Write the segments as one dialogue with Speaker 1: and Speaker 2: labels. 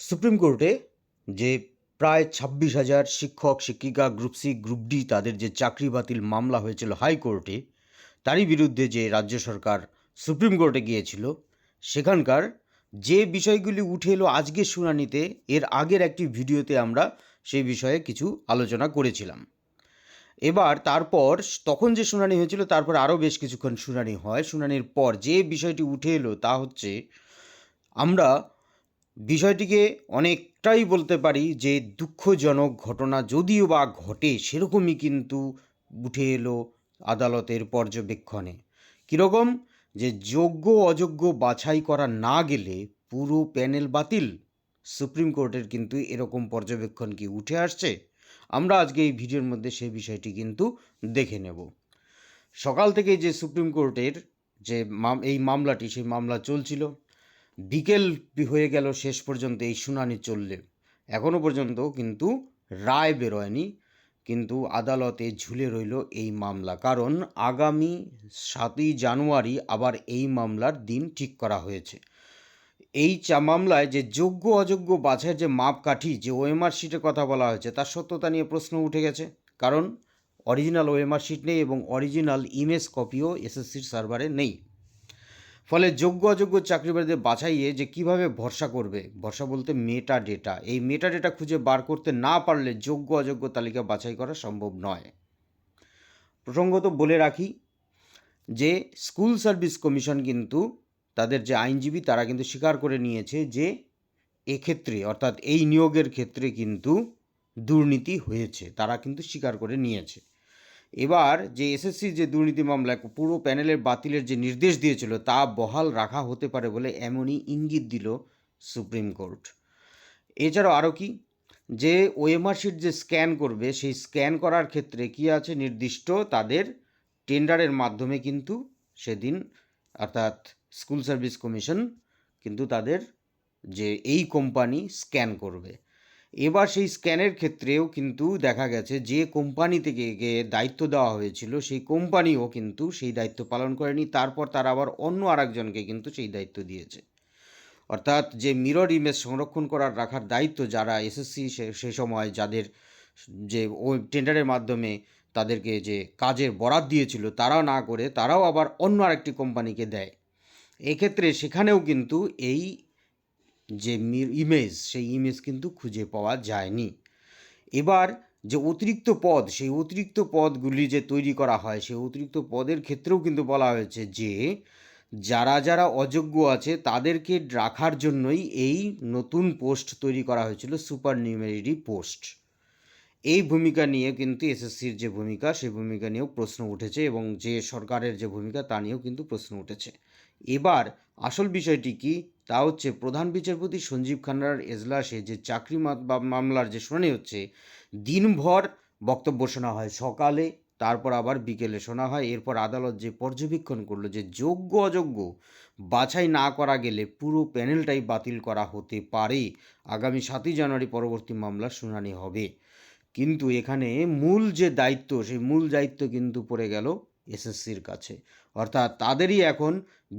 Speaker 1: Supreme কোর্টে যে প্রায় 26,000 শিক্ষক শিক্ষিকা গ্রুপ সি গ্রুপ ডি তাদের যে চাকরি বাতিল মামলা হয়েছিল হাইকোর্টে, তারই বিরুদ্ধে যে রাজ্য সরকার সুপ্রিম কোর্টে গিয়েছিল, সেখানকার যে বিষয়গুলি উঠে এলো আজকের শুনানিতে, এর আগের একটি ভিডিওতে আমরা সেই বিষয়ে কিছু আলোচনা করেছিলাম। এবার তারপর তখন যে শুনানি হয়েছিল তারপর আরও বেশ কিছুক্ষণ শুনানি হয়। শুনানির পর যে বিষয়টি উঠে এলো তা হচ্ছে, আমরা বিষয়টিকে অনেকটাই বলতে পারি যে দুঃখজনক ঘটনা যদিও বা ঘটে, সেরকমই কিন্তু উঠে এলো আদালতের পর্যবেক্ষণে। কীরকম? যে যোগ্য অযোগ্য বাছাই করা না গেলে পুরো প্যানেল বাতিল। সুপ্রিম কোর্টের কিন্তু এরকম পর্যবেক্ষণ কি উঠে আসছে? আমরা আজকে এই ভিডিওর মধ্যে সেই বিষয়টি কিন্তু দেখে নেব। সকাল থেকে যে সুপ্রিম কোর্টের যে এই মামলাটি, সেই মামলা চলছিল। বিকেল হয়ে গেল শেষ পর্যন্ত এই শুনানি চললে, এখনও পর্যন্ত কিন্তু রায় বেরোয়নি। কিন্তু আদালতে ঝুলে রইল এই মামলা, কারণ আগামী 7ই জানুয়ারি আবার এই মামলার দিন ঠিক করা হয়েছে। এই মামলায় যে যোগ্য অযোগ্য বাছাইয়ের যে মাপকাঠি, যে ওএমআর শিটের কথা বলা হয়েছে, তার সত্যতা নিয়ে প্রশ্ন উঠে গেছে। কারণ অরিজিনাল ওএমআর শিট নেই এবং অরিজিনাল ইমেজ কপিও এসএসসির সার্ভারে নেই। ফলে যোগ্য অযোগ্য চাকরিবাদীদের বাছাইয়ে যে কিভাবে ভরসা করবে, ভরসা বলতে মেটা ডেটা, এই মেটা ডেটা খুঁজে বার করতে না পারলে যোগ্য অযোগ্য তালিকা বাছাই করা সম্ভব নয়। প্রসঙ্গত বলে রাখি যে স্কুল সার্ভিস কমিশন কিন্তু তাদের যে আইনজীবী, তারা কিন্তু স্বীকার করে নিয়েছে যে এক্ষেত্রে, অর্থাৎ এই নিয়োগের ক্ষেত্রে কিন্তু দুর্নীতি হয়েছে, তারা কিন্তু স্বীকার করে নিয়েছে। এবার যে এসএসসির যে দুর্নীতি মামলায় পুরো প্যানেলের বাতিলের যে নির্দেশ দিয়েছিল, তা বহাল রাখা হতে পারে বলে এমনই ইঙ্গিত দিল সুপ্রিম কোর্ট। এছাড়াও আরও কি, যে ওএমআর শিট যে স্ক্যান করবে, সেই স্ক্যান করার ক্ষেত্রে কি আছে নির্দিষ্ট, তাদের টেন্ডারের মাধ্যমে কিন্তু সেদিন, অর্থাৎ স্কুল সার্ভিস কমিশন কিন্তু তাদের যে এই কোম্পানি স্ক্যান করবে। এবার সেই স্ক্যানের ক্ষেত্রেও কিন্তু দেখা গেছে যে কোম্পানি থেকে দায়িত্ব দেওয়া হয়েছিল, সেই কোম্পানিও কিন্তু সেই দায়িত্ব পালন করেনি। তারপর তারা আবার অন্য আরেকজনকে কিন্তু সেই দায়িত্ব দিয়েছে। অর্থাৎ যে মিরর ইমেজ সংরক্ষণ করার রাখার দায়িত্ব যারা এসএসসি সে সময় যাদের যে ওই টেন্ডারের মাধ্যমে তাদেরকে যে কাজের বরাত দিয়েছিল, তারাও না করে তারাও আবার অন্য আরেকটি কোম্পানিকে দেয়। এক্ষেত্রে সেখানেও কিন্তু এই যে ইমেজ, সেই ইমেজ কিন্তু খুঁজে পাওয়া যায়নি। এবার যে অতিরিক্ত পদ, সেই অতিরিক্ত পদগুলি যে তৈরি করা হয়, সেই অতিরিক্ত পদের ক্ষেত্রেও কিন্তু বলা হয়েছে যে যারা যারা অযোগ্য আছে তাদেরকে রাখার জন্যই এই নতুন পোস্ট তৈরি করা হয়েছিল, সুপার নিউমেরি পোস্ট। এই ভূমিকা নিয়ে কিন্তু এসএসসির যে ভূমিকা, সেই ভূমিকা নিয়েও প্রশ্ন উঠেছে এবং যে সরকারের যে ভূমিকা, তা নিয়েও কিন্তু প্রশ্ন উঠেছে। এবার আসল বিষয়টি কি, তা হচ্ছে প্রধান বিচারপতি সঞ্জীব খান্নার এজলাসে যে চাকরি মামলার যে শুনানি হচ্ছে, দিনভর বক্তব্য শোনা হয়, সকালে তারপর আবার বিকেলে শোনা হয়। এরপর আদালত যে পর্যবেক্ষণ করলো যে যোগ্য অযোগ্য বাছাই না করা গেলে পুরো প্যানেলটাই বাতিল করা হতে পারে। আগামী 7ই জানুয়ারি পরবর্তী মামলার শুনানি হবে। কিন্তু এখানে মূল যে দায়িত্ব, সেই মূল দায়িত্ব কিন্তু পড়ে গেল এসএসসির কাছে। অর্থাৎ তাদেরই এখন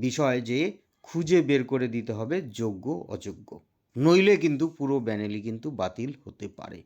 Speaker 1: বিষয় যে খুঁজে বের করে দিতে হবে যোগ্য অযোগ্য, নইলে কিন্তু পুরো প্যানেলই কিন্তু বাতিল হতে পারে।